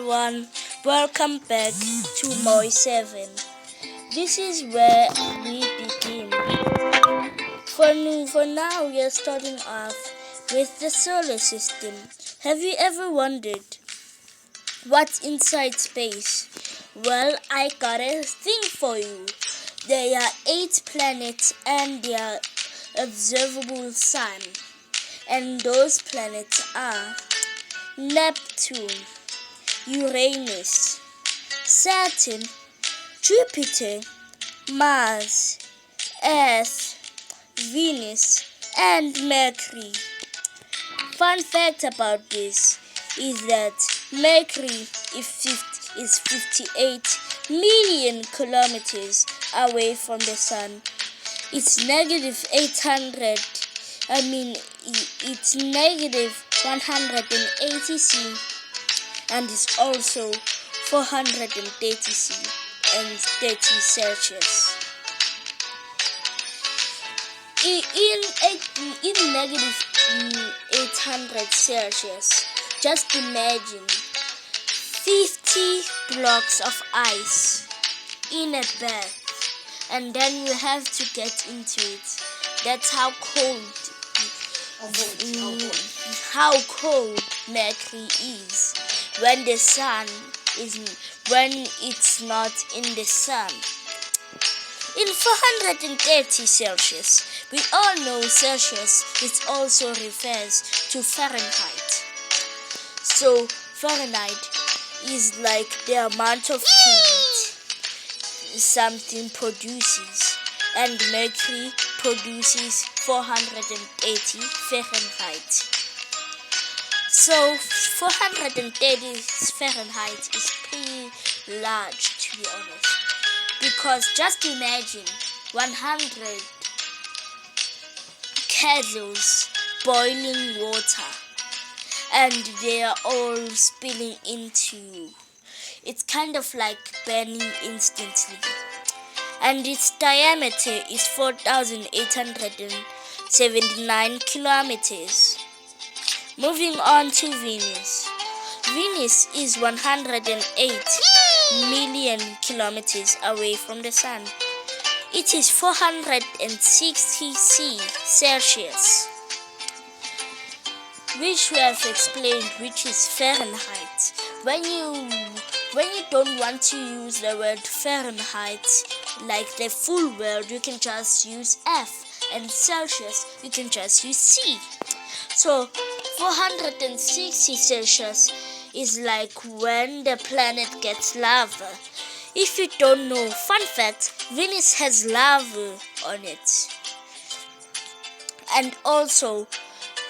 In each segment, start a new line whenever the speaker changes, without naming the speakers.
everyone, welcome back to Moi 7. This is where we begin. For now, we are starting off with the solar system. Have you ever wondered what's inside space? Well, I got a thing for you. There are 8 planets and their observable sun. And those planets are Neptune, Uranus, Saturn, Jupiter, Mars, Earth, Venus, and Mercury. Fun fact about this is that Mercury is 58 million kilometers away from the sun. It's negative 180 C and is also 430 C and 30 Celsius. In negative 800 Celsius, just imagine 50 blocks of ice in a bath, and then you have to get into it. That's how cold Mercury is when it's not in the sun. In 430 Celsius, we all know Celsius is also refers to Fahrenheit. So Fahrenheit is like the amount of heat something produces, and Mercury produces 480 Fahrenheit. So 430 Fahrenheit is pretty large, to be honest, because just imagine 100 kettles boiling water and they are all spilling into you. It's kind of like burning instantly. And its diameter is 4,879 kilometers. Moving on to Venus. Venus is 108 million kilometers away from the sun. It is 460 Celsius, which we have explained, which is Fahrenheit. When you don't want to use the word Fahrenheit like the full word, you can just use F, and Celsius you can just use C. So 460 Celsius is like when the planet gets lava. If you don't know, fun fact, Venus has lava on it. And also,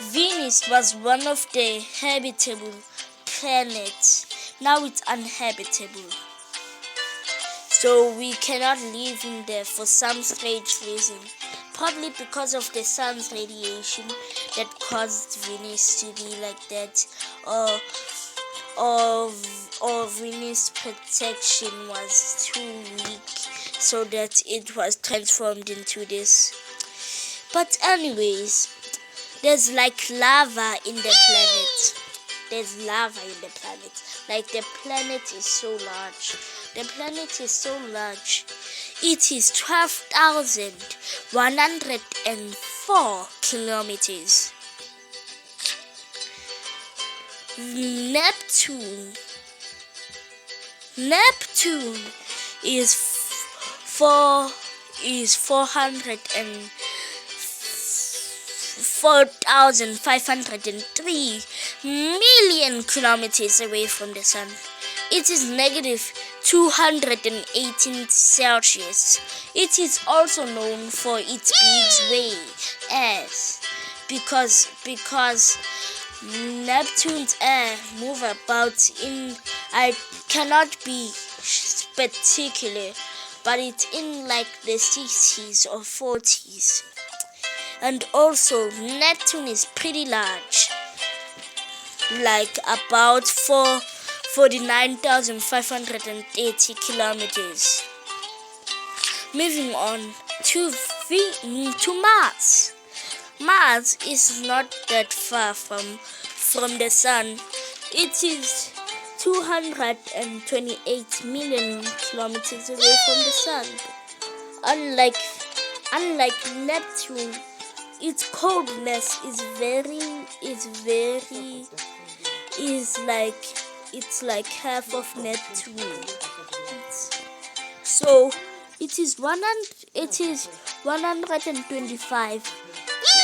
Venus was one of the habitable planets. Now it's uninhabitable. So we cannot live in there for some strange reason. Probably because of the sun's radiation that caused Venus to be like that, or Venus' protection was too weak, so that it was transformed into this. But anyways, there's like lava in the planet. There's lava in the planet. Like the planet is so large. The planet is so large. It is 12,104 kilometers. Neptune is 4,503 million kilometers away from the sun. It is negative 218 Celsius. It is also known for its big sway because Neptune's air move about in, I cannot be particular, but it's in like the 60s or 40s. And also Neptune is pretty large, like about 49,580 kilometers. Moving on to Mars. Mars is not that far from the sun. It is 228 million kilometers away from the sun. Unlike Neptune, its coldness it's like half of Neptune. So it is 125.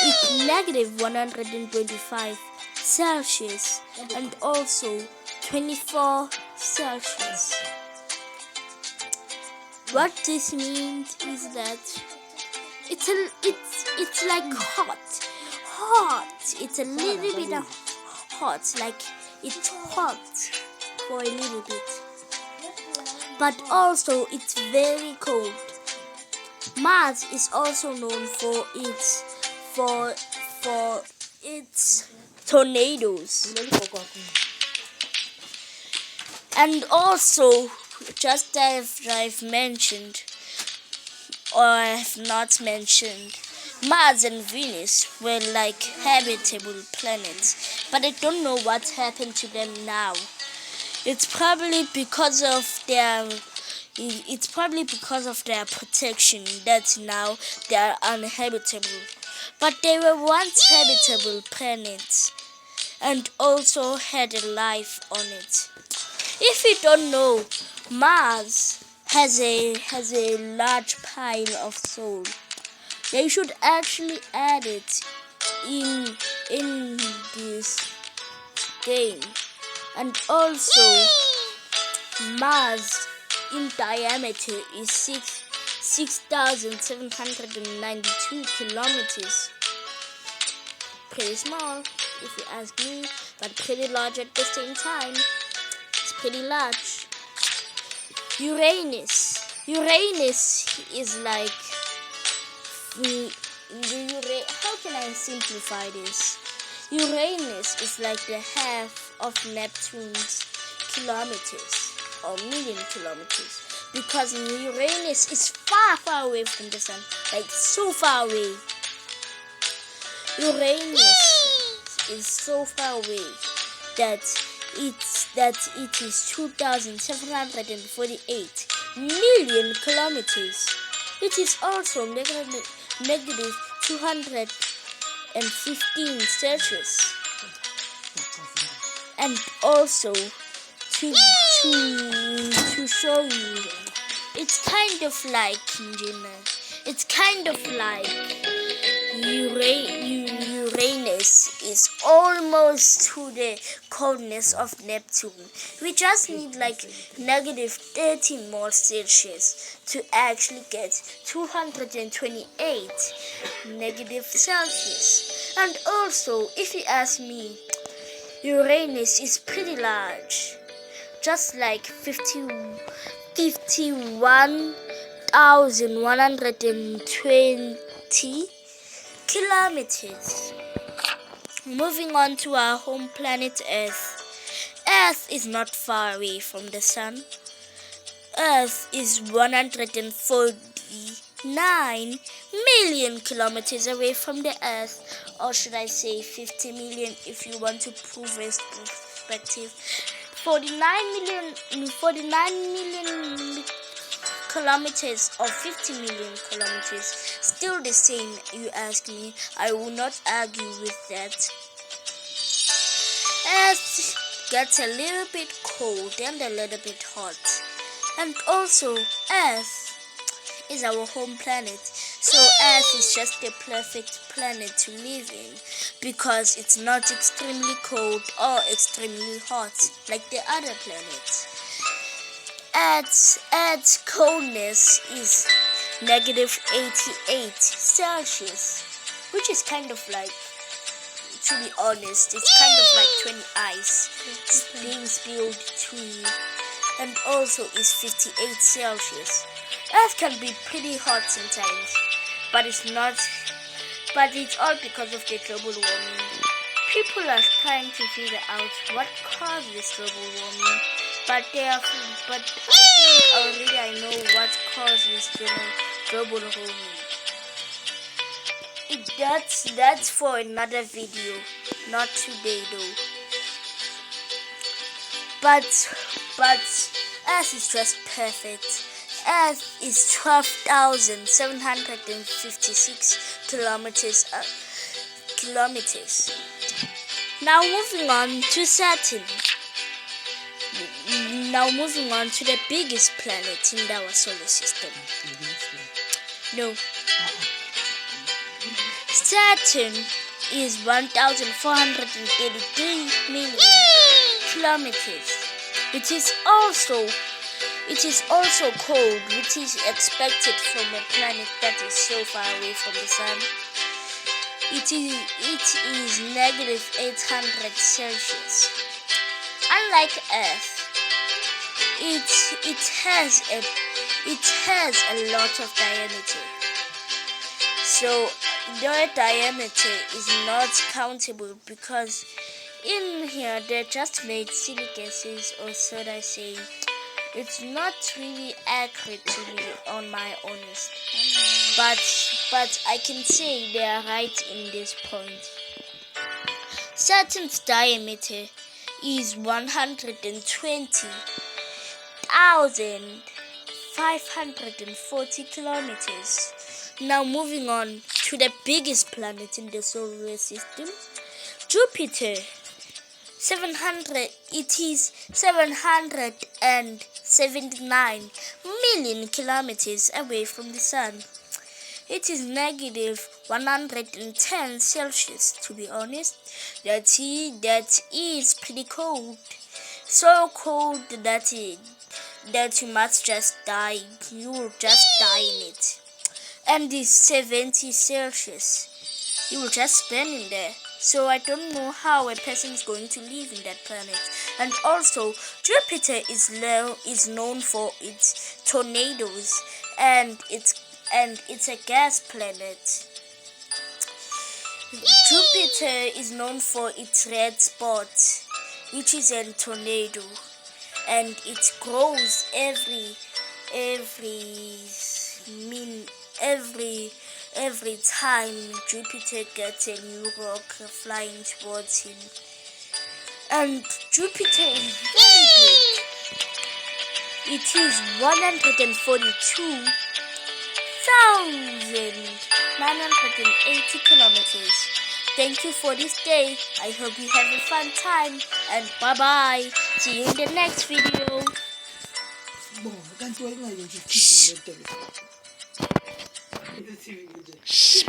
It's negative 125 Celsius and also 24 Celsius. What this means is that it's like hot. It's a little bit of hot, like it's hot for a little bit, but also it's very cold. Mars is also known for its tornadoes, and also, just as I've mentioned, or I have not mentioned, Mars and Venus were like habitable planets, but I don't know what happened to them now. It's probably because of their protection that now they are uninhabitable. But they were once habitable planets and also had a life on it. If you don't know, Mars has a large pile of soil. They should actually add it in this game. And also, Mars in diameter is 6,792 kilometers. Pretty small, if you ask me, but pretty large at the same time. It's pretty large. Uranus is like, how can I simplify this? Uranus is like the half of Neptune's kilometers or million kilometers, because Uranus is far away from the sun, like so far away. Uranus is so far away that it is 2,748 million kilometers. It is also negative 215 Celsius. And also, to show you, it's kind of like Uranus is almost to the coldness of Neptune. We just need like negative 30 more Celsius to actually get 228 negative Celsius. And also, if you ask me, Uranus is pretty large, just like 51,120 kilometers. Moving on to our home planet Earth. Earth is not far away from the sun. Earth is 149 million kilometers away from the Earth, or should I say 50 million if you want to prove its perspective. 49 million kilometers or 50 million kilometers, still the same, you ask me. I will not argue with that. Earth gets a little bit cold and a little bit hot, and also Earth is our home planet, so Earth is just the perfect planet to live in, because it's not extremely cold or extremely hot like the other planets. Earth's coldness is negative 88 Celsius, which is kind of like, to be honest, it's kind of like 20 ice being spilled to you. And also is 58 Celsius. Earth can be pretty hot sometimes, but it's not. But it's all because of the global warming. People are trying to figure out what causes global warming, but I think already I know what causes global warming. That's for another video, not today though. but Earth is just perfect. Earth is 12,756 kilometers. Now moving on to Saturn. Now moving on to the biggest planet in our solar system. No. Saturn is 1,433 million kilometers. It is also cold, which is expected from a planet that is so far away from the sun. It is negative 800 Celsius. Unlike Earth, it has a lot of diameter. So the diameter is not countable because in here they just made silly guesses, or should I say, it's not really accurate to me on my honest. But I can say they are right in this point. Saturn's diameter is 120,540 kilometers. Now moving on to the biggest planet in the solar system, Jupiter. 779 million kilometers away from the sun. It is negative 110 Celsius, to be honest. That is pretty cold. So cold that you must just die. You will just die in it. And it's 70 Celsius. You will just spend in there. So I don't know how a person is going to live in that planet. And also, Jupiter is known for its tornadoes, and it's a gas planet. Jupiter is known for its red spot, which is a tornado, and it grows every time Jupiter gets a new rock flying towards him. And Jupiter is very big. It is 142,980 kilometers. Thank you for this day. I hope you have a fun time, and bye-bye. See you in the next video. Shh.